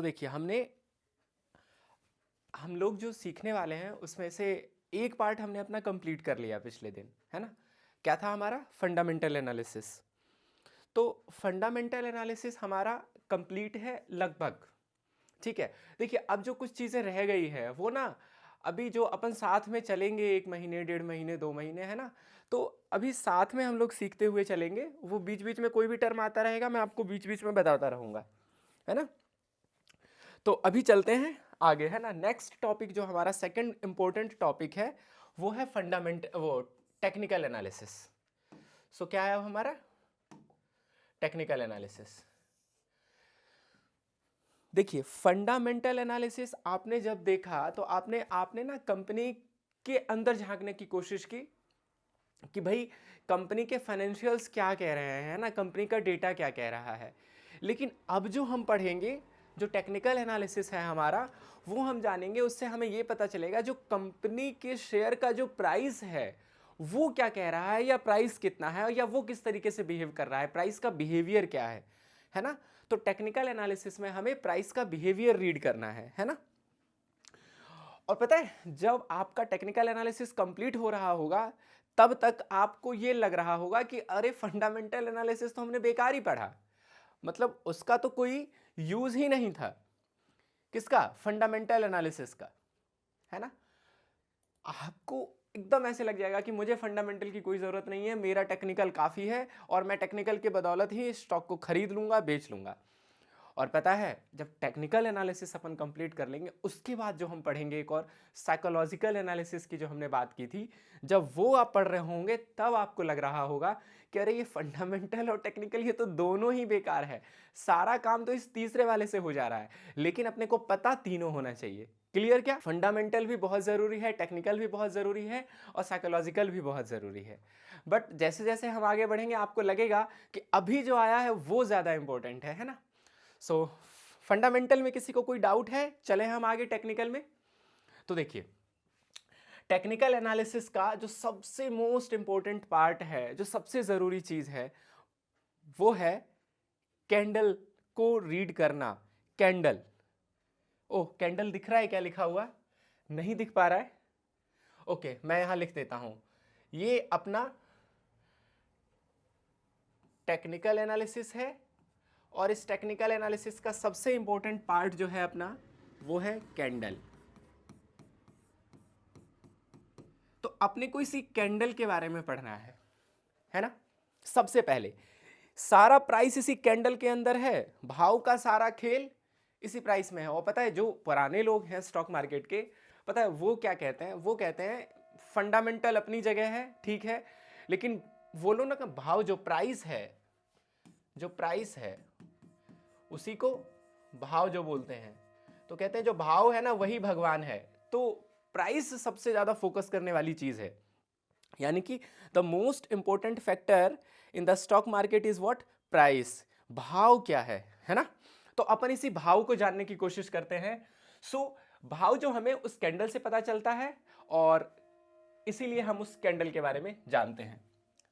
देखिए हम लोग जो सीखने वाले हैं उसमें से एक पार्ट हमने अपना कंप्लीट कर लिया पिछले दिन, है ना। क्या था हमारा? Fundamental analysis. तो फंडामेंटल एनालिसिस हमारा कंप्लीट है लगभग, ठीक है। देखिए अब जो कुछ चीज़ें रह गई है वो ना, अभी जो अपन साथ में चलेंगे 1 महीने 1.5 महीने 2 महीने, है ना, तो अभी साथ में हम लोग सीखते हुए चलेंगे। वो बीच बीच में कोई भी टर्म आता रहेगा, मैं आपको बीच बीच में बताता रहूँगा, है ना। तो अभी चलते हैं आगे, है ना। नेक्स्ट टॉपिक जो हमारा सेकंड इंपॉर्टेंट टॉपिक है वो है टेक्निकल एनालिसिस। क्या है हमारा टेक्निकल एनालिसिस? देखिए फंडामेंटल एनालिसिस आपने जब देखा तो आपने आपने ना कंपनी के अंदर झांकने की कोशिश की कि भाई कंपनी के फाइनेंशियल्स क्या कह रहे हैं, ना कंपनी का डेटा क्या कह रहा है। लेकिन अब जो हम पढ़ेंगे, जो टेक्निकल एनालिसिस है हमारा, वो हम जानेंगे, उससे हमें ये पता चलेगा जो कंपनी के शेयर का जो प्राइस है वो क्या कह रहा है, या प्राइस कितना है, या वो किस तरीके से बिहेव कर रहा है, प्राइस का बिहेवियर क्या है ना। तो टेक्निकल एनालिसिस में हमें प्राइस का बिहेवियर रीड करना है ना। और पता है जब आपका टेक्निकल एनालिसिस कंप्लीट हो रहा होगा तब तक आपको ये लग रहा होगा कि अरे फंडामेंटल एनालिसिस तो हमने बेकार ही पढ़ा, मतलब उसका तो कोई यूज ही नहीं था। किसका? फंडामेंटल एनालिसिस का, है ना। आपको एकदम ऐसे लग जाएगा कि मुझे फंडामेंटल की कोई जरूरत नहीं है, मेरा टेक्निकल काफी है और मैं टेक्निकल के बदौलत ही स्टॉक को खरीद लूंगा, बेच लूंगा। और पता है जब टेक्निकल एनालिसिस अपन कंप्लीट कर लेंगे उसके बाद जो हम पढ़ेंगे एक और साइकोलॉजिकल एनालिसिस की जो हमने बात की थी, जब वो आप पढ़ रहे होंगे तब आपको लग रहा होगा कि अरे ये फंडामेंटल और टेक्निकल ये तो दोनों ही बेकार है, सारा काम तो इस तीसरे वाले से हो जा रहा है। लेकिन अपने को पता तीनों होना चाहिए। क्लियर? क्या फंडामेंटल भी बहुत ज़रूरी है, टेक्निकल भी बहुत ज़रूरी है और साइकोलॉजिकल भी बहुत ज़रूरी है। बट जैसे जैसे हम आगे बढ़ेंगे आपको लगेगा कि अभी जो आया है वो ज़्यादा इंपॉर्टेंट है ना। फंडामेंटल में किसी को कोई डाउट है? चले हम आगे टेक्निकल में। तो देखिए टेक्निकल एनालिसिस का जो सबसे मोस्ट इंपॉर्टेंट पार्ट है, जो सबसे जरूरी चीज है, वो है कैंडल को रीड करना। कैंडल, ओह कैंडल दिख रहा है क्या लिखा हुआ? नहीं दिख पा रहा है? ओके मैं यहां लिख देता हूं, ये अपना टेक्निकल एनालिसिस है और इस टेक्निकल एनालिसिस का सबसे इंपॉर्टेंट पार्ट जो है अपना वो है कैंडल। तो अपने को इसी कैंडल के बारे में पढ़ना है ना। सबसे पहले सारा प्राइस इसी कैंडल के अंदर है, भाव का सारा खेल इसी प्राइस में है। और पता है जो पुराने लोग हैं स्टॉक मार्केट के, पता है वो क्या कहते हैं? वो कहते हैं फंडामेंटल अपनी जगह है, ठीक है, लेकिन वो लोग ना भाव जो प्राइस है, जो प्राइस है उसी को भाव जो बोलते हैं। तो कहते हैं जो भाव है ना वही भगवान है। तो प्राइस सबसे ज्यादा फोकस करने वाली चीज है, यानी कि the most important factor in the stock market is what? Price. भाव क्या है ना। तो अपन इसी भाव को जानने की कोशिश करते हैं। भाव जो हमें उस कैंडल से पता चलता है और इसीलिए हम उस कैंडल के बारे में जानते हैं।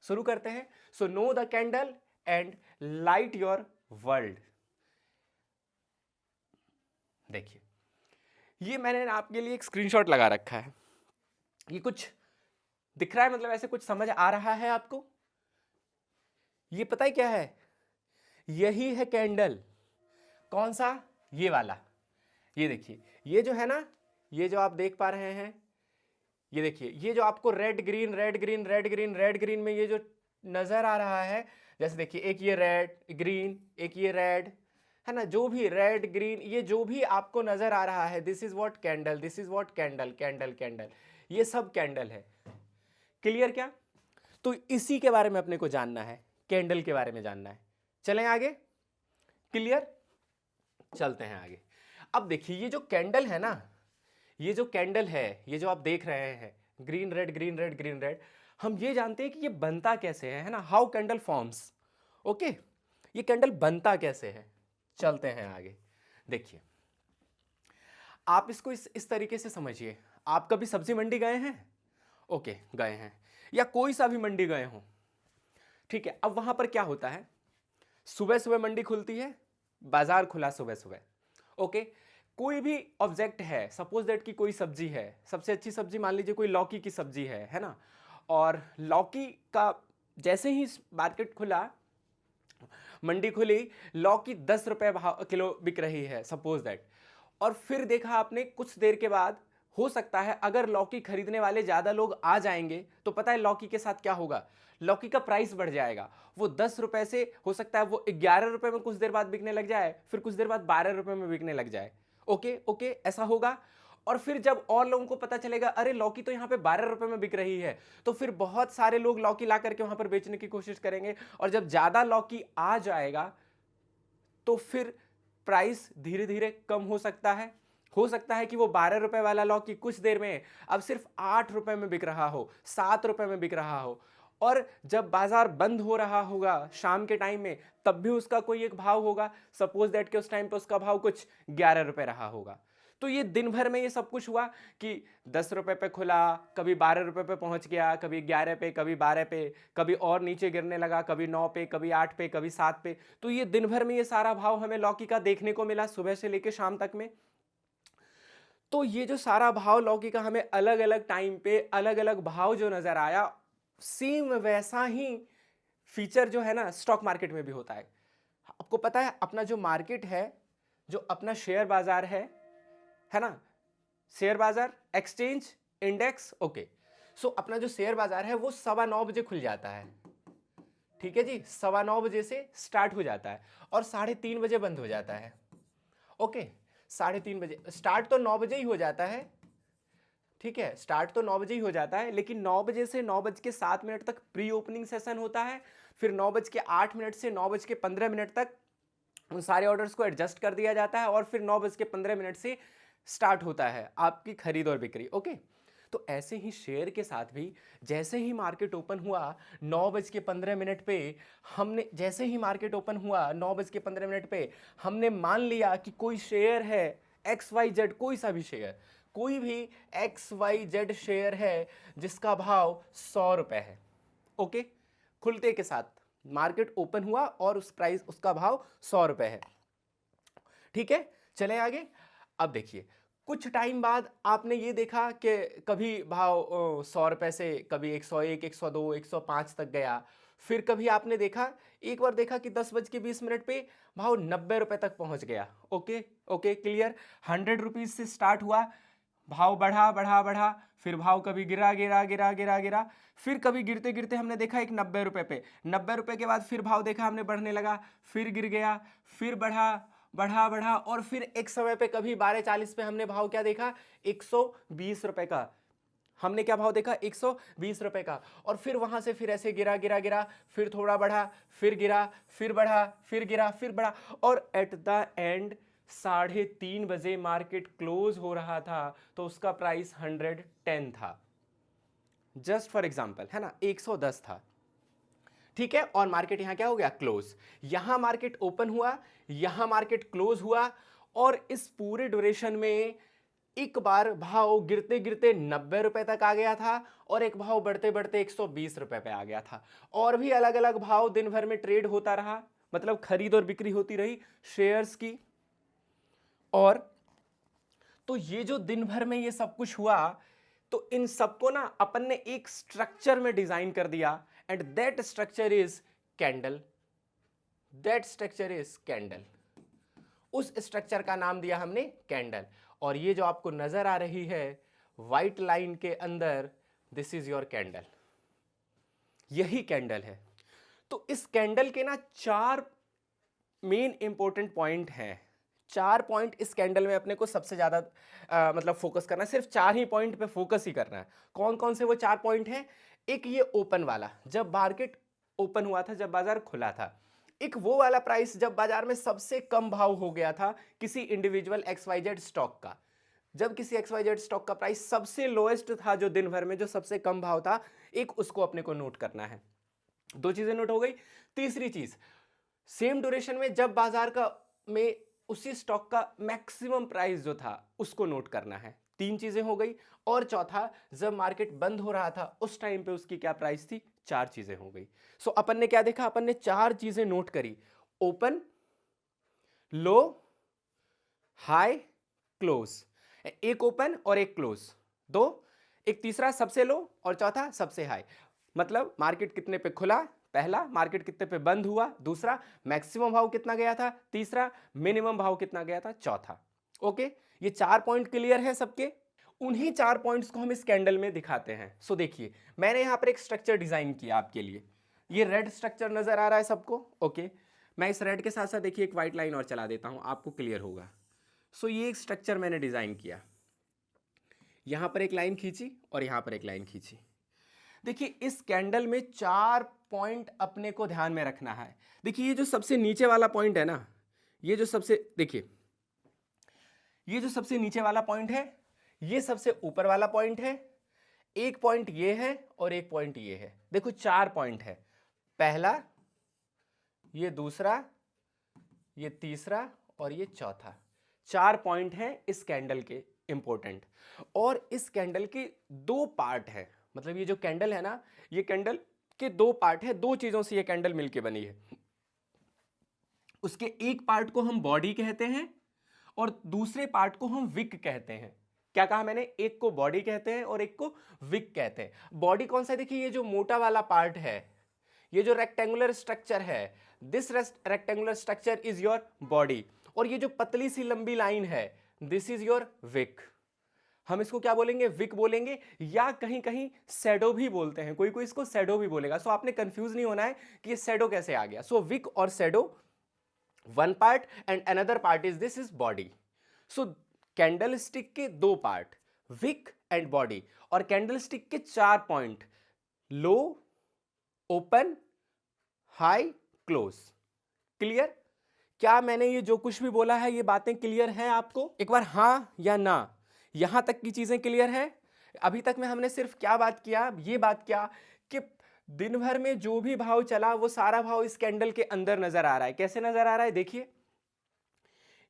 शुरू करते हैं। Know the candle and light your world. देखिए ये मैंने आपके लिए एक स्क्रीनशॉट लगा रखा है। ये कुछ दिख रहा है, मतलब ऐसे कुछ समझ आ रहा है आपको? ये पता है क्या है? यही है कैंडल। कौन सा? ये वाला। ये देखिए ये जो है ना, ये जो आप देख पा रहे हैं, ये देखिए ये जो आपको red green red green red green red green में ये जो नजर आ रहा है, जैसे देखिए एक ये रेड ग्रीन, एक ये रेड, है ना, जो भी रेड ग्रीन ये जो भी आपको नजर आ रहा है, this is what candle, this is what candle, candle candle, ये सब कैंडल है। क्लियर? क्या? तो इसी के बारे में अपने को जानना है, कैंडल के बारे में जानना है। चलें आगे। क्लियर? चलते हैं आगे। अब देखिए ये जो कैंडल है ना, ये जो कैंडल है, ये जो आप देख रहे हैं green red green red green red, हम ये जानते हैं कि ये बनता कैसे है ना, हाउ कैंडल फॉर्म्स। ओके, ये कैंडल बनता कैसे है। चलते हैं आगे। देखिए आप इसको इस तरीके से समझिए। आप कभी सब्जी मंडी गए हैं? ओके गए हैं, या कोई सा भी मंडी गए हो, ठीक है। अब वहां पर क्या होता है, सुबह सुबह मंडी खुलती है, बाजार खुला सुबह सुबह, ओके, कोई भी ऑब्जेक्ट है, सपोज दैट कि कोई सब्जी है, सबसे अच्छी सब्जी मान लीजिए कोई लौकी की सब्जी है ना, और लौकी का जैसे ही मार्केट खुला, मंडी खुली, लौकी 10 रुपए किलो बिक रही है सपोज दैट, और फिर देखा आपने कुछ देर के बाद, हो सकता है अगर लौकी खरीदने वाले ज्यादा लोग आ जाएंगे तो पता है लौकी के साथ क्या होगा, लौकी का प्राइस बढ़ जाएगा। वो 10 रुपए से हो सकता है वो 11 रुपए में कुछ देर बाद बिकने लग जाए, फिर कुछ देर बाद 12 रुपए में बिकने लग जाए। ओके ओके, ऐसा होगा। और फिर जब और लोगों को पता चलेगा अरे लौकी तो यहाँ पे 12 रुपए में बिक रही है, तो फिर बहुत सारे लोग लौकी ला करके वहां पर बेचने की कोशिश करेंगे, और जब ज्यादा लौकी आ जाएगा तो फिर प्राइस धीरे धीरे कम हो सकता है। हो सकता है कि वो 12 रुपए वाला लौकी कुछ देर में अब सिर्फ 8 रुपए में बिक रहा हो, 7 रुपए में बिक रहा हो, और जब बाजार बंद हो रहा होगा शाम के टाइम में, तब भी उसका कोई एक भाव होगा, सपोज दैट कि उस टाइम पे उसका भाव कुछ 11 रुपए रहा होगा। तो ये दिन भर में ये सब कुछ हुआ कि 10 रुपए पे खुला, कभी 12 रुपए पे पहुंच गया, कभी 11 पे, कभी 12 पे, कभी और नीचे गिरने लगा, कभी 9 पे, कभी 8 पे, कभी 7 पे। तो ये दिन भर में ये सारा भाव हमें लौकी का देखने को मिला सुबह से लेकर शाम तक में। तो ये जो सारा भाव लौकी का हमें अलग अलग टाइम पे अलग अलग भाव जो नजर आया, सेम वैसा ही फीचर जो है ना स्टॉक मार्केट में भी होता है। आपको पता है अपना जो मार्केट है, जो अपना शेयर बाजार है ना, शेयर बाजार, एक्सचेंज, इंडेक्स, ओके। सो अपना जो शेयर बाजार है वो 9:15 खुल जाता है, ठीक है जी, 9:15 से स्टार्ट हो जाता है और 3:30 बजे बंद हो जाता है। ओके, 3:30 बजे स्टार्ट तो 9 बजे ही हो जाता है, ठीक है, स्टार्ट तो 9 बजे ही हो जाता है, लेकिन 9 बजे से 9:07 तक प्री ओपनिंग सेशन होता है, फिर 9:08 से 9:15 तक उन सारे ऑर्डर्स को एडजस्ट कर दिया जाता है, और फिर 9:15 से स्टार्ट होता है आपकी खरीद और बिक्री। ओके, तो ऐसे ही शेयर के साथ भी जैसे ही मार्केट ओपन हुआ 9:15 पे, हमने जैसे ही मार्केट ओपन हुआ 9:15 पे हमने मान लिया कि कोई शेयर है XYZ, कोई सा भी शेयर, कोई भी XYZ शेयर है जिसका भाव 100 रुपए है। ओके, खुलते के साथ मार्केट ओपन हुआ और उसका भाव 100 रुपए है, ठीक है। चले आगे। अब देखिए कुछ टाइम बाद आपने ये देखा कि कभी भाव 100 रुपए से कभी 101, 102, 105 तक गया, फिर कभी आपने देखा, एक बार देखा कि 10:20 पे भाव 90 रुपए तक पहुंच गया। Okay okay, clear. 100 रुपीज से स्टार्ट हुआ, भाव बढ़ा बढ़ा बढ़ा, फिर भाव कभी गिरा गिरा गिरा गिरा गिरा, फिर कभी गिरते गिरते हमने देखा एक 90 रुपए पे, 90 रुपए के बाद फिर भाव देखा हमने बढ़ने लगा, फिर गिर गया, फिर बढ़ा बढ़ा बढ़ा, और फिर एक समय पे कभी 12:40 पे हमने भाव क्या देखा, 120 रुपए का। हमने क्या भाव देखा, 120 रुपए का। और फिर वहां से फिर ऐसे गिरा गिरा गिरा, फिर थोड़ा बढ़ा, फिर गिरा, फिर बढ़ा, फिर गिरा, फिर बढ़ा, और एट द एंड 3:30 बजे मार्केट क्लोज हो रहा था तो उसका प्राइस 110 था, जस्ट फॉर एग्जाम्पल, है ना, 110 था, ठीक है। और मार्केट यहां क्या हो गया, क्लोज। यहां मार्केट ओपन हुआ, यहां मार्केट क्लोज हुआ, और इस पूरे ड्यूरेशन में एक बार भाव गिरते गिरते 90 रुपए तक आ गया था, और एक भाव बढ़ते बढ़ते 120 रुपए पे आ गया था, और भी अलग अलग भाव दिन भर में ट्रेड होता रहा, मतलब खरीद और बिक्री होती रही शेयर्स की। और तो ये जो दिन भर में ये सब कुछ हुआ, तो इन सबको ना अपन ने एक स्ट्रक्चर में डिजाइन कर दिया, and that structure is candle. That structure is candle. उस स्ट्रक्चर का नाम दिया हमने कैंडल। और ये जो आपको नजर आ रही है व्हाइट लाइन के अंदर, दिस इज योर कैंडल, यही कैंडल है। तो इस कैंडल के ना 4 मेन इंपॉर्टेंट पॉइंट हैं। 4 पॉइंट इस कैंडल में अपने को सबसे ज्यादा मतलब फोकस करना है, सिर्फ 4 ही पॉइंट पे फोकस ही करना है। कौन कौन से वो 4 पॉइंट हैं? एक ये ओपन वाला, जब मार्केट ओपन हुआ था, जब बाजार खुला था। एक वो वाला प्राइस जब बाजार में सबसे कम भाव हो गया था किसी इंडिविजुअल XYZ स्टॉक का, जब किसी XYZ स्टॉक का प्राइस सबसे लोएस्ट था, जो दिन भर में जो सबसे कम भाव था, एक उसको अपने को नोट करना है। 2 चीजें नोट हो गई। तीसरी चीज, सेम ड्यूरेशन में जब बाजार का में उसी स्टॉक का मैक्सिमम प्राइस जो था उसको नोट करना है। 3 चीजें हो गई। और चौथा, जब मार्केट बंद हो रहा था उस टाइम पे उसकी क्या प्राइस थी, 4 चीजें हो गई। सो अपन ने क्या देखा, अपन ने 4 चीजें नोट करी, ओपन, लो, हाई क्लोज, एक ओपन और एक क्लोज, दो, एक तीसरा सबसे लो और चौथा सबसे हाई। मतलब मार्केट कितने पे खुला, पहला, मार्केट कितने पे बंद हुआ, दूसरा, मैक्सिमम भाव कितना गया था, तीसरा, मिनिमम भाव कितना गया था, चौथा। ओके, ये 4 पॉइंट क्लियर है सबके। उन्हीं 4 पॉइंट्स को हम इस कैंडल में दिखाते हैं। सो देखिए, मैंने यहां पर एक स्ट्रक्चर डिजाइन किया आपके लिए। ये रेड स्ट्रक्चर नजर आ रहा है सबको? ओके, मैं इस रेड के साथ साथ देखिए एक व्हाइट लाइन और चला देता हूं, आपको क्लियर होगा। सो ये एक स्ट्रक्चर मैंने डिजाइन किया, यहां पर एक लाइन खींची और यहां पर एक लाइन खींची। देखिए, इस कैंडल में 4 पॉइंट अपने को ध्यान में रखना है। देखिए, ये जो सबसे नीचे वाला पॉइंट है ना, ये जो सबसे, देखिए, ये जो सबसे नीचे वाला पॉइंट है, ये सबसे ऊपर वाला पॉइंट है। एक पॉइंट ये है और एक पॉइंट ये है। देखो, 4 पॉइंट है, पहला, ये दूसरा, ये तीसरा और ये चौथा। 4 पॉइंट हैं इस कैंडल के इंपॉर्टेंट। और इस कैंडल के 2 पार्ट है, मतलब ये जो कैंडल है ना, ये कैंडल के 2 पार्ट है, 2 चीजों से ये कैंडल मिलके बनी है। उसके एक पार्ट को हम बॉडी कहते हैं और दूसरे पार्ट को हम विक कहते हैं। क्या कहा मैंने? एक को बॉडी कहते हैं और एक को विक कहते हैं। बॉडी कौन सा है? देखिए, ये जो मोटा वाला पार्ट है, ये जो रेक्टेंगुलर स्ट्रक्चर है, this rectangular structure is your body. और ये जो पतली सी लंबी लाइन है, दिस इज योर विक। हम इसको क्या बोलेंगे? विक बोलेंगे, या कहीं कहीं शैडो भी बोलते हैं, कोई कोई इसको शैडो भी बोलेगा। सो आपने कंफ्यूज नहीं होना है कि ये शैडो कैसे आ गया। सो विक और shadow, one part and another part is this is body. So candle stick के 2 पार्ट, विक एंड बॉडी। और कैंडल स्टिक के 4 पॉइंट, लो, ओपन, हाई, क्लोज। क्लियर? क्या मैंने ये जो कुछ भी बोला है, ये बातें क्लियर हैं आपको? एक बार हां या ना, यहां तक की चीजें क्लियर है? अभी तक में हमने सिर्फ क्या बात किया? ये बात किया कि दिन भर में जो भी भाव चला, वो सारा भाव इस कैंडल के अंदर नजर आ रहा है। कैसे नजर आ रहा है? देखिए,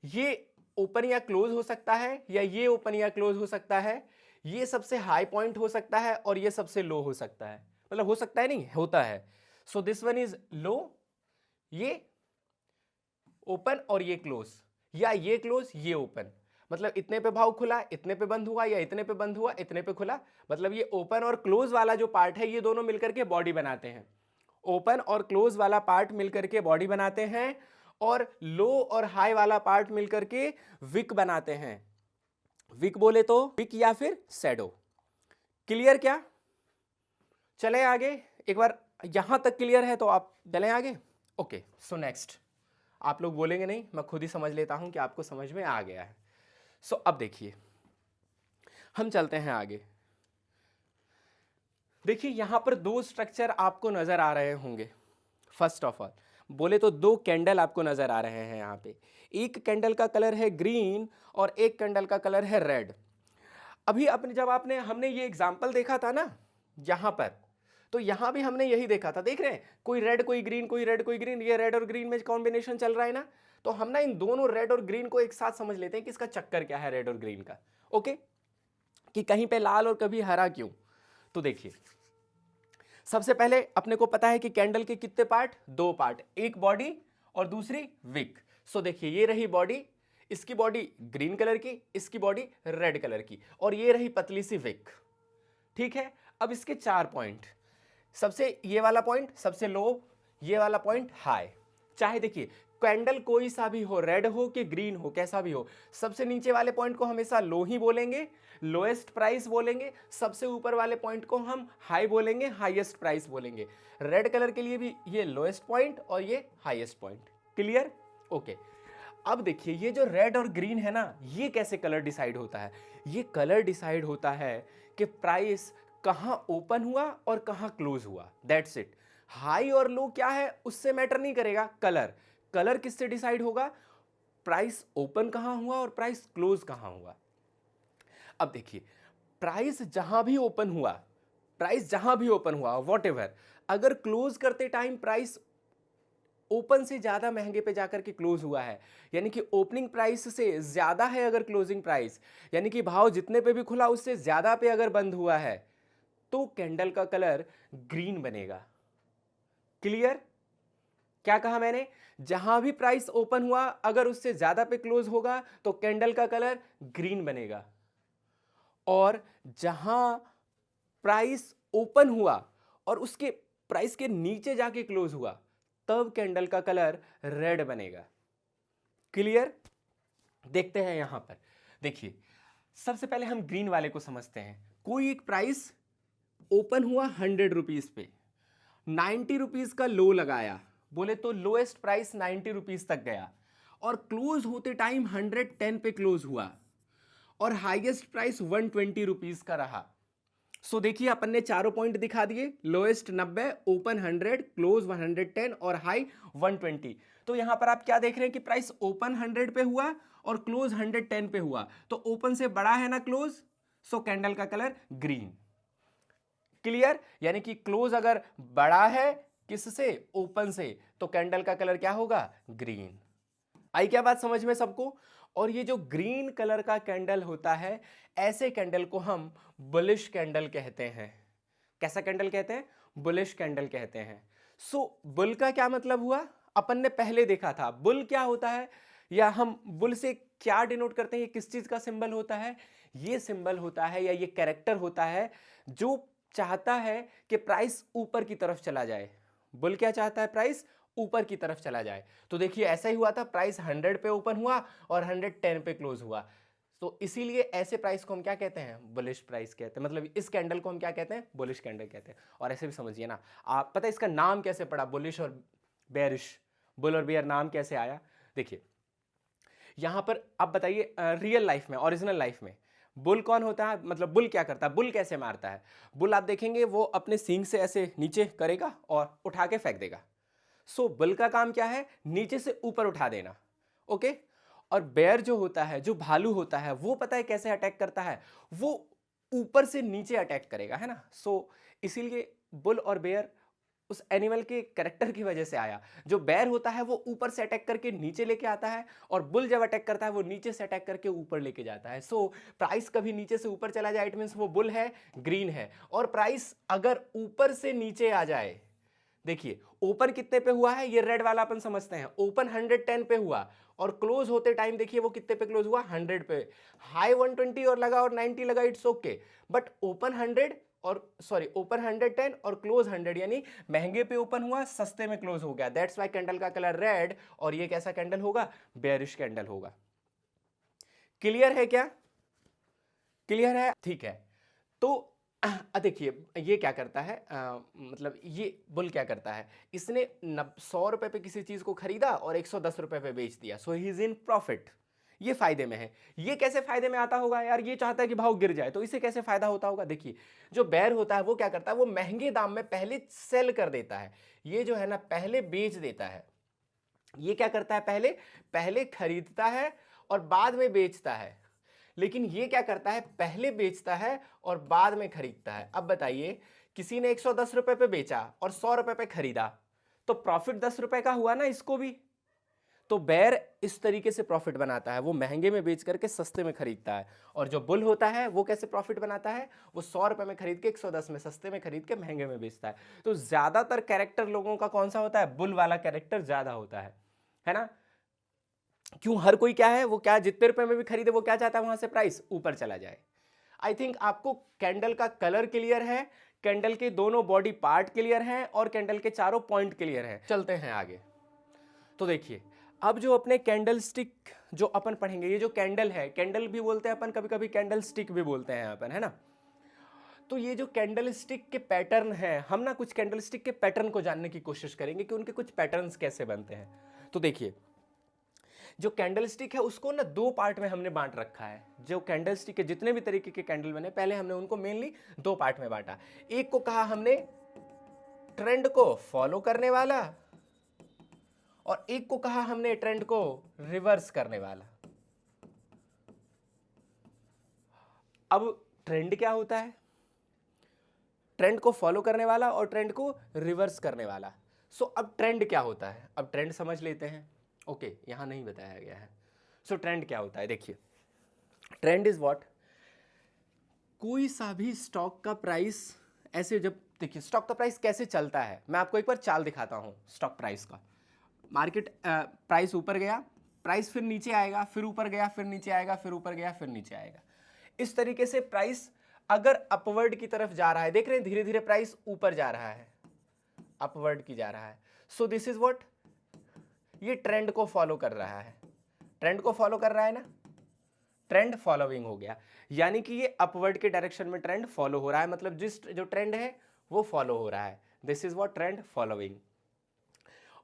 ये ओपन या क्लोज हो सकता है, या ये ओपन या क्लोज हो सकता है, ये सबसे हाई पॉइंट हो सकता है और ये सबसे लो हो सकता है। मतलब हो सकता है, नहीं होता है। So this one is low, ये ओपन और ये क्लोज, या ये क्लोज ये ओपन। मतलब इतने पे भाव खुला, इतने पे बंद हुआ, या इतने पे बंद हुआ, इतने पे खुला। मतलब ये ओपन और क्लोज वाला जो पार्ट है, ये दोनों मिलकर के बॉडी बनाते हैं। ओपन और क्लोज वाला पार्ट मिलकर के बॉडी बनाते हैं, और लो और हाई वाला पार्ट मिलकर के विक बनाते हैं। विक बोले तो विक या फिर शैडो। क्लियर? क्या चले आगे? एक बार यहां तक क्लियर है तो आप चले आगे। ओके, सो नेक्स्ट, आप लोग बोलेंगे नहीं, मैं खुद ही समझ लेता हूं कि आपको समझ में आ गया है। सो अब देखिए, हम चलते हैं आगे। देखिए, यहां पर 2 स्ट्रक्चर आपको नजर आ रहे होंगे। फर्स्ट ऑफ ऑल बोले तो 2 कैंडल आपको नजर आ रहे हैं यहां पे। एक कैंडल का कलर है ग्रीन और एक कैंडल का कलर है रेड। अभी अपने जब हमने ये एग्जांपल देखा था ना यहां पर, तो यहां भी हमने यही देखा था। देख रहे हैं, कोई रेड कोई ग्रीन, कोई रेड कोई ग्रीन, ये रेड और ग्रीन में कॉम्बिनेशन चल रहा है ना। तो हम ना इन दोनों रेड और ग्रीन को एक साथ समझ लेते हैं कि इसका चक्कर क्या है रेड और ग्रीन का। ओके, कि कहीं पे लाल और कभी हरा क्यों। तो देखिए, सबसे पहले अपने को पता है कि कैंडल के कितने पार्ट? 2 पार्ट, एक बॉडी और दूसरी विक। सो देखिए, ये रही बॉडी, इसकी बॉडी ग्रीन कलर की, इसकी बॉडी रेड कलर की, और ये रही पतली सी विक। ठीक है, अब इसके 4 पॉइंट, सबसे ये वाला पॉइंट सबसे लो, ये वाला पॉइंट हाई। चाहे देखिए कैंडल कोई सा भी हो, रेड हो कि ग्रीन हो, कैसा भी हो, सबसे नीचे वाले पॉइंट को हमेशा लो ही बोलेंगे, लोएस्ट प्राइस बोलेंगे। सबसे ऊपर वाले पॉइंट को हम हाई बोलेंगे, हाईएस्ट प्राइस बोलेंगे। रेड कलर के लिए भी ये लोएस्ट पॉइंट और ये हाईएस्ट पॉइंट। क्लियर? ओके, अब देखिए, ये जो रेड और ग्रीन है ना, ये कैसे कलर डिसाइड होता है? ये कलर डिसाइड होता है कि प्राइस कहां ओपन हुआ और कहां क्लोज हुआ। That's it. हाई और लो क्या है उससे मैटर नहीं करेगा, कलर। कलर किससे डिसाइड होगा? प्राइस ओपन कहां हुआ और प्राइस क्लोज कहां हुआ। अब देखिए, प्राइस जहां भी ओपन हुआ, प्राइस जहां भी ओपन हुआ व्हाटएवर, अगर क्लोज करते टाइम प्राइस ओपन से ज्यादा महंगे पे जाकर के क्लोज हुआ है, यानी कि ओपनिंग प्राइस से ज्यादा है अगर क्लोजिंग प्राइस, यानी कि भाव जितने पे भी खुला उससे ज्यादा पे अगर बंद हुआ है, तो कैंडल का कलर ग्रीन बनेगा। क्लियर? क्या कहा मैंने? जहां भी प्राइस ओपन हुआ अगर उससे ज्यादा पे क्लोज होगा तो कैंडल का कलर ग्रीन बनेगा, और जहां प्राइस ओपन हुआ और उसके प्राइस के नीचे जाके क्लोज हुआ तब कैंडल का कलर रेड बनेगा। क्लियर? देखते हैं यहां पर। देखिए, सबसे पहले हम ग्रीन वाले को समझते हैं। कोई एक प्राइस ओपन हुआ 100 रुपीज पे, 90 रुपीज का लो लगाया, बोले तो लोएस्ट प्राइस 90 रुपीज तक गया, और क्लोज होते टाइम 110 पे क्लोज हुआ, और हाईएस्ट प्राइस 120 रुपीज का रहा। सो देखिए, अपन ने चारों पॉइंट दिखा दिए, लोएस्ट 90, ओपन 100, क्लोज 110 और हाई 120। तो यहां पर आप क्या देख रहे हैं कि प्राइस ओपन 100 पे हुआ और क्लोज 110 पे हुआ, तो ओपन से बड़ा है ना क्लोज, सो कैंडल का कलर ग्रीन। क्लियर? यानी कि क्लोज अगर बड़ा है किससे? ओपन से, तो कैंडल का कलर क्या होगा? ग्रीन। आई क्या बात समझ में सबको? और ये जो ग्रीन कलर का कैंडल होता है, ऐसे कैंडल को हम बुलिश कैंडल कहते हैं। कैसा कैंडल कहते हैं? बुलिश कैंडल कहते हैं। सो बुल का क्या मतलब हुआ? अपन ने पहले देखा था बुल क्या होता है, या हम बुल से क्या डिनोट करते हैं, ये किस चीज का सिंबल होता है? ये सिंबल होता है या ये कैरेक्टर होता है जो चाहता है कि प्राइस ऊपर की तरफ चला जाए। बुल क्या चाहता है? प्राइस ऊपर की तरफ चला जाए। तो देखिए, ऐसा ही हुआ था, प्राइस 100 पे ओपन हुआ और 110 पे क्लोज हुआ। तो इसीलिए ऐसे प्राइस को हम क्या कहते हैं? बुलिश प्राइस कहते हैं। मतलब इस कैंडल को हम क्या कहते हैं? बुलिश कैंडल कहते हैं। और ऐसे भी समझिए ना, आप पता है इसका नाम कैसे पड़ा, बुलिश और बेयरिश? बुल और बेयर नाम कैसे आया? देखिए, यहां पर आप बताइए, रियल लाइफ में, ओरिजिनल लाइफ में बुल कौन होता है? मतलब बुल क्या करता है? बुल कैसे मारता है? बुल आप देखेंगे वो अपने सींग से ऐसे नीचे करेगा और उठा के फेंक देगा। सो बुल का काम क्या है? नीचे से ऊपर उठा देना। ओके? और बेयर जो होता है, जो भालू होता है, वो पता है कैसे अटैक करता है? वो ऊपर से नीचे अटैक करेगा, है ना? सो इसीलिए बुल और बेयर उस एनिमल के कैरेक्टर की वजह से आया। जो बेयर होता है वो ऊपर से अटैक करके नीचे लेके आता है, और बुल जब अटैक करता है वो नीचे से अटैक करके ऊपर लेके जाता है। सो प्राइस कभी नीचे से ऊपर चला जाए, इट मींस वो बुल है, ग्रीन है। और प्राइस अगर ऊपर से नीचे आ जाए, देखिए ओपन कितने पे हुआ है, ये रेड वाला अपन समझते हैं, ओपन 110 पे हुआ और क्लोज होते टाइम देखिए वो कितने पे क्लोज हुआ? 100 पे। हाई 120 और लगा और 90 लगा, इट्स ओके, बट ओपन 100 और सॉरी ओपन 110 और क्लोज 100, यानी महंगे पे ओपन हुआ, सस्ते में क्लोज हो गया। दैट्स वाई कैंडल का कलर रेड, और ये कैसा कैंडल होगा? बेयरिश कैंडल होगा। क्लियर है क्या? क्लियर है? ठीक है। तो देखिए, ये क्या करता है, मतलब ये बुल क्या करता है, इसने 100 रुपए पे किसी चीज को खरीदा और 110 रुपए पे बेच दिया, सो ही इज इन प्रॉफिट। ये फायदे में है। ये कैसे फायदे में आता होगा यार? ये चाहता है कि भाव गिर जाए, तो इसे कैसे फायदा होता होगा? देखिए, जो बेयर होता है वो क्या करता है, वो महंगे दाम में पहले सेल कर देता है। ये जो है ना, पहले बेच देता है। ये क्या करता है? पहले पहले खरीदता है और बाद में बेचता है। लेकिन ये क्या करता है? पहले बेचता है और बाद में खरीदता है। अब बताइए, किसी ने 110 रुपए पे बेचा और 100 रुपए पे खरीदा, तो प्रॉफिट 10 रुपए का हुआ ना इसको भी। तो बेयर इस तरीके से प्रॉफिट बनाता है, वो महंगे में बेच करके सस्ते में खरीदता है। और जो बुल होता है वो कैसे प्रॉफिट बनाता है? वो 100 रुपए में खरीद के 110 में, सस्ते में खरीद के महंगे में बेचता है। तो ज्यादातर कैरेक्टर लोगों का कौन सा होता है? बुल वाला कैरेक्टर ज्यादा होता है ना? क्यों? हर कोई क्या है, वो क्या जितने रुपए में भी खरीदे वो क्या चाहता है? वहां से प्राइस ऊपर चला जाए। आई थिंक आपको कैंडल का कलर क्लियर है, कैंडल के दोनों बॉडी पार्ट क्लियर हैं, और कैंडल के चारों पॉइंट क्लियर हैं। चलते हैं आगे। तो देखिए, अब जो अपने कैंडल स्टिक जो अपन पढ़ेंगे, ये जो कैंडल है, कैंडल भी बोलते हैं अपन, कभी कभी कैंडल स्टिक भी बोलते हैं अपन, है ना? तो ये जो कैंडल स्टिक के पैटर्न है, हम ना कुछ कैंडल स्टिक के पैटर्न को जानने की कोशिश करेंगे कि उनके कुछ पैटर्न्स कैसे बनते हैं। तो देखिए, जो कैंडल स्टिक है उसको ना दो पार्ट में हमने बांट रखा है। जो कैंडल स्टिक के जितने भी तरीके के कैंडल बने, पहले हमने उनको मेनली दो पार्ट में बांटा। एक को कहा हमने ट्रेंड को फॉलो करने वाला, और एक को कहा हमने ट्रेंड को रिवर्स करने वाला। अब ट्रेंड क्या होता है? ट्रेंड को फॉलो करने वाला और ट्रेंड को रिवर्स करने वाला। सो अब ट्रेंड क्या होता है? अब ट्रेंड समझ लेते हैं। ओके, यहां नहीं बताया गया है। सो ट्रेंड क्या होता है? देखिए, ट्रेंड इज व्हाट, कोई सा भी स्टॉक का प्राइस ऐसे, जब देखिए स्टॉक का प्राइस कैसे चलता है, मैं आपको एक बार चाल दिखाता हूं स्टॉक प्राइस का। मार्केट प्राइस ऊपर गया, प्राइस फिर नीचे आएगा, फिर ऊपर गया, फिर नीचे आएगा, फिर ऊपर गया, फिर नीचे आएगा। इस तरीके से प्राइस अगर अपवर्ड की तरफ जा रहा है, देख रहे हैं धीरे धीरे प्राइस ऊपर जा रहा है, अपवर्ड की जा रहा है, सो दिस इज व्हाट, ये ट्रेंड को फॉलो कर रहा है, ट्रेंड को फॉलो कर रहा है ना, ट्रेंड फॉलोइंग हो गया, यानी कि ये अपवर्ड के डायरेक्शन में ट्रेंड फॉलो हो रहा है, मतलब जिस जो ट्रेंड है वो फॉलो हो रहा है, this is what trend following.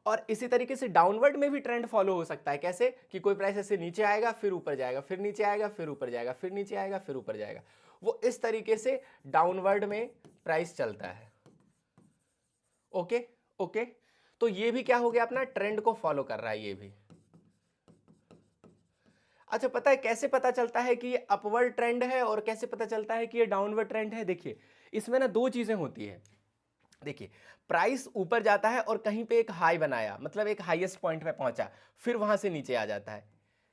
और इसी तरीके से डाउनवर्ड में भी ट्रेंड फॉलो हो सकता है, कैसे कि कोई प्राइस ऐसे नीचे आएगा, फिर ऊपर जाएगा, फिर नीचे आएगा, फिर ऊपर जाएगा, फिर नीचे आएगा, फिर ऊपर जाएगा, वो इस तरीके से डाउनवर्ड में प्राइस चलता है। ओके ओके, तो ये भी क्या हो गया, अपना ट्रेंड को फॉलो कर रहा है ये भी। अच्छा, पता है कैसे पता चलता है कि ये अपवर्ड ट्रेंड है और कैसे पता चलता है कि ये डाउनवर्ड ट्रेंड है? देखिए इसमें ना दो चीजें होती है। देखिए प्राइस ऊपर जाता है और कहीं पे एक हाई बनाया, मतलब एक हाईएस्ट पॉइंट पे पहुंचा, फिर वहां से नीचे आ जाता है,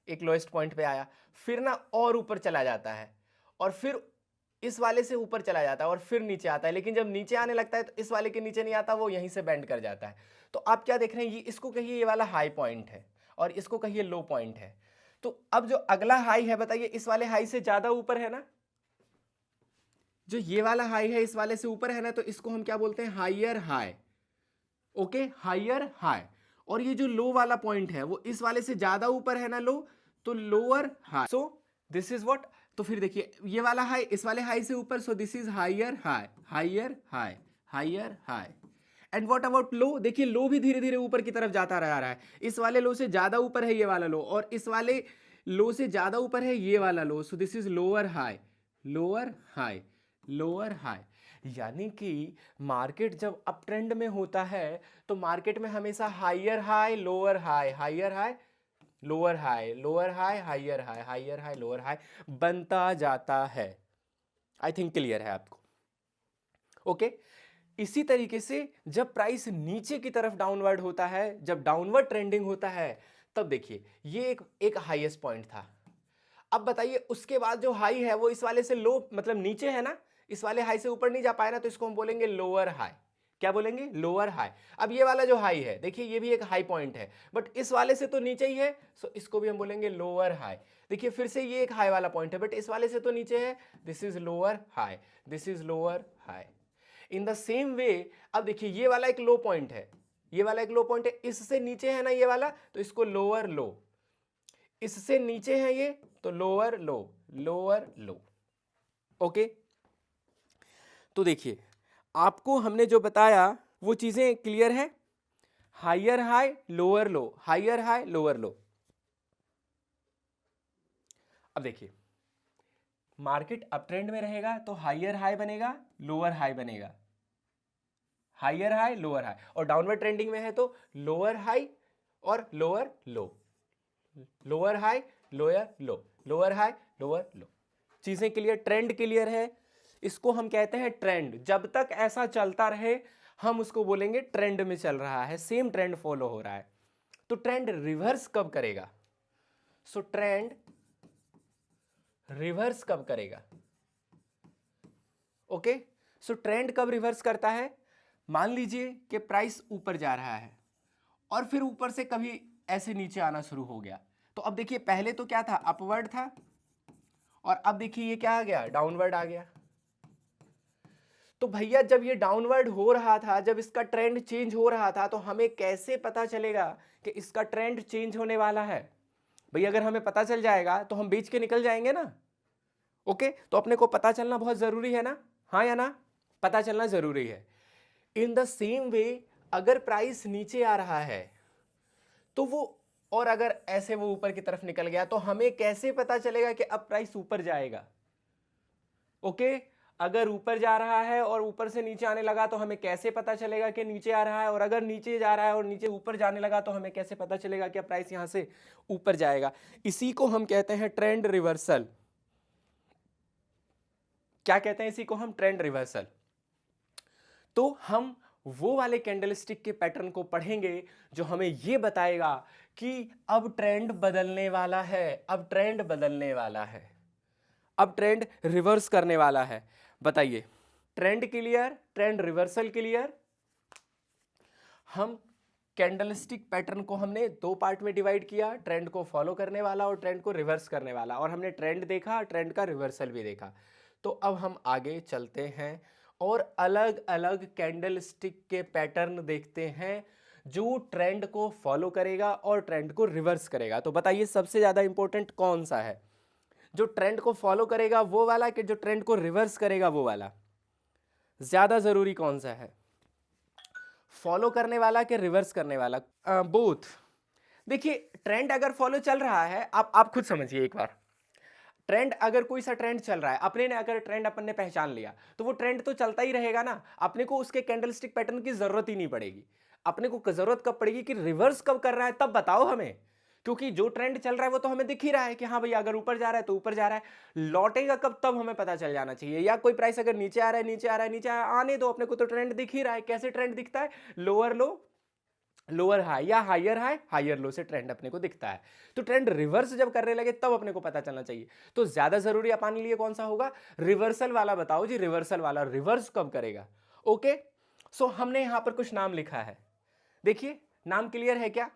एक लोएस्ट पॉइंट पे आया, फिर ना और ऊपर चला जाता है, और फिर इस वाले से ऊपर चला जाता है और फिर नीचे आता है, लेकिन जब नीचे आने लगता है तो इस वाले के नीचे नहीं आता, वो यहीं से बेंड कर जाता है। तो आप क्या देख रहे हैं, ये इसको कहिए ये वाला हाई पॉइंट है और इसको कहिए लो पॉइंट है। तो अब जो अगला हाई है बताइए, इस वाले हाई से ज्यादा ऊपर है ना, जो ये वाला हाई है इस वाले से ऊपर है ना, तो इसको हम क्या बोलते हैं, higher high. Okay, higher high. और ये जो लो वाला पॉइंट है वो इस वाले से ज्यादा ऊपर है ना, लो, तो lower high. So this is what, तो फिर देखिए ये वाला हाई इस वाले हाई से ऊपर, सो this is higher high, higher high, higher high. And what about low, देखिए लो भी धीरे धीरे ऊपर की तरफ जाता रह रहा है, इस वाले लो से ज्यादा ऊपर है ये वाला लो, और इस वाले लो से ज्यादा ऊपर है ये वाला low, so this is lower high, lower high, lower high. यानी कि मार्केट जब अप ट्रेंड में होता है तो मार्केट में हमेशा higher high, lower high, higher high, lower high, lower high, higher high, higher high, lower high बनता जाता है। आई थिंक क्लियर है आपको? ओके इसी तरीके से जब प्राइस नीचे की तरफ डाउनवर्ड होता है, जब डाउनवर्ड ट्रेंडिंग होता है, तब देखिए ये एक हाईएस्ट पॉइंट था। अब बताइए उसके बाद जो हाई है वो इस वाले से लो, मतलब नीचे है ना, इस वाले हाई से ऊपर नहीं जा पाया ना, तो इसको हम बोलेंगे लोअर हाई। क्या बोलेंगे? Lower high. अब ये वाला जो हाई है देखिए ये भी एक हाई पॉइंट है, बट इस वाले से तो नीचे ही है, सो इसको भी हम बोलेंगे लोअर हाई। देखिए फिर से ये एक हाई वाला पॉइंट है, बट इस वाले से तो नीचे है, this is lower high, this is lower high. In the same way अब देखिए ये वाला एक लो पॉइंट है, ये वाला एक लो पॉइंट है, इससे नीचे है ना ये वाला, तो इसको लोअर लो, इससे नीचे है ये तो लोअर लो, लोअर लो। ओके तो देखिए आपको हमने जो बताया वो चीजें क्लियर है, हाइयर हाई, लोअर लो, हाइयर हाई, लोअर लो। अब देखिए मार्केट अप ट्रेंड में रहेगा तो हाइयर हाई बनेगा, लोअर हाई बनेगा, हाइयर हाई, लोअर हाई, और डाउनवर्ड ट्रेंडिंग में है तो लोअर हाई और लोअर लो, लोअर हाई, लोअर लो, लोअर हाई, लोअर लो। चीजें क्लियर, ट्रेंड क्लियर है, इसको हम कहते हैं ट्रेंड। जब तक ऐसा चलता रहे हम उसको बोलेंगे ट्रेंड में चल रहा है, सेम ट्रेंड फॉलो हो रहा है। तो ट्रेंड रिवर्स कब करेगा? सो ट्रेंड रिवर्स कब करेगा? ओके सो ट्रेंड कब रिवर्स करता है? मान लीजिए कि प्राइस ऊपर जा रहा है और फिर ऊपर से कभी ऐसे नीचे आना शुरू हो गया, तो अब देखिए पहले तो क्या था, अपवर्ड था, और अब देखिए ये क्या आ गया, डाउनवर्ड आ गया। तो भैया जब ये डाउनवर्ड हो रहा था, जब इसका ट्रेंड चेंज हो रहा था, तो हमें कैसे पता चलेगा कि इसका ट्रेंड चेंज होने वाला है? भैया अगर हमें पता चल जाएगा तो हम बेच के निकल जाएंगे ना। ओके तो अपने को पता चलना बहुत जरूरी है ना, हाँ या ना? पता चलना जरूरी है। इन द सेम वे अगर प्राइस नीचे आ रहा है तो वो, और अगर ऐसे वो ऊपर की तरफ निकल गया तो हमें कैसे पता चलेगा कि अब प्राइस ऊपर जाएगा? ओके अगर ऊपर जा रहा है और ऊपर से नीचे आने लगा तो हमें कैसे पता चलेगा कि नीचे आ रहा है? और अगर नीचे जा रहा है और नीचे ऊपर जाने लगा तो हमें कैसे पता चलेगा कि प्राइस यहां से ऊपर जाएगा? इसी को हम कहते हैं ट्रेंड रिवर्सल। क्या कहते हैं इसी को हम? Trend reversal. तो हम वो वाले कैंडलस्टिक के पैटर्न को पढ़ेंगे जो हमें ये बताएगा कि अब ट्रेंड बदलने वाला है, अब ट्रेंड बदलने वाला है, अब ट्रेंड रिवर्स करने वाला है। बताइए trend clear, trend reversal clear. हम कैंडलस्टिक पैटर्न को हमने दो पार्ट में डिवाइड किया, ट्रेंड को फॉलो करने वाला और ट्रेंड को रिवर्स करने वाला, और हमने ट्रेंड देखा, ट्रेंड का रिवर्सल भी देखा। तो अब हम आगे चलते हैं और अलग अलग कैंडलस्टिक के पैटर्न देखते हैं जो ट्रेंड को फॉलो करेगा और ट्रेंड को रिवर्स करेगा। तो बताइए सबसे ज़्यादा इंपॉर्टेंट कौन सा है, जो ट्रेंड को फॉलो करेगा वो वाला कि जो ट्रेंड को रिवर्स करेगा वो वाला? ज़्यादा ज़रूरी कौन सा है, फॉलो करने वाला कि रिवर्स करने वाला? बोथ। देखिए ट्रेंड अगर फॉलो चल रहा है, आप खुद समझिए एक बार, ट्रेंड अगर कोई सा ट्रेंड चल रहा है, अपने ने अगर ट्रेंड अपन ने पहचान लिया तो वो ट्रेंड तो चलता ही रहेगा ना, अपने को उसके कैंडलस्टिक पैटर्न की जरूरत ही नहीं पड़ेगी। अपने को जरूरत कब पड़ेगी कि रिवर्स कब कर रहा है तब बताओ हमें, क्योंकि जो ट्रेंड चल रहा है वो तो हमें दिख ही रहा है कि हाँ भैया अगर ऊपर जा रहा है तो ऊपर जा रहा है, लौटेगा कब तब हमें पता चल जाना चाहिए। या कोई प्राइस अगर नीचे आ रहा है, नीचे आ रहा है, नीचे आने दो, अपने को तो ट्रेंड दिख ही रहा है। कैसे ट्रेंड दिखता है, लोअर लो लोअर हाई या हायर हाई हायर लो से ट्रेंड अपने को दिखता है। तो ट्रेंड रिवर्स जब करने लगे तब अपने को पता चलना चाहिए। तो ज्यादा जरूरी अपने लिए कौन सा होगा, रिवर्सल वाला बताओ जी, रिवर्सल वाला रिवर्स कब करेगा। ओके, सो हमने यहां पर कुछ नाम लिखा है, देखिए नाम क्लियर है क्या?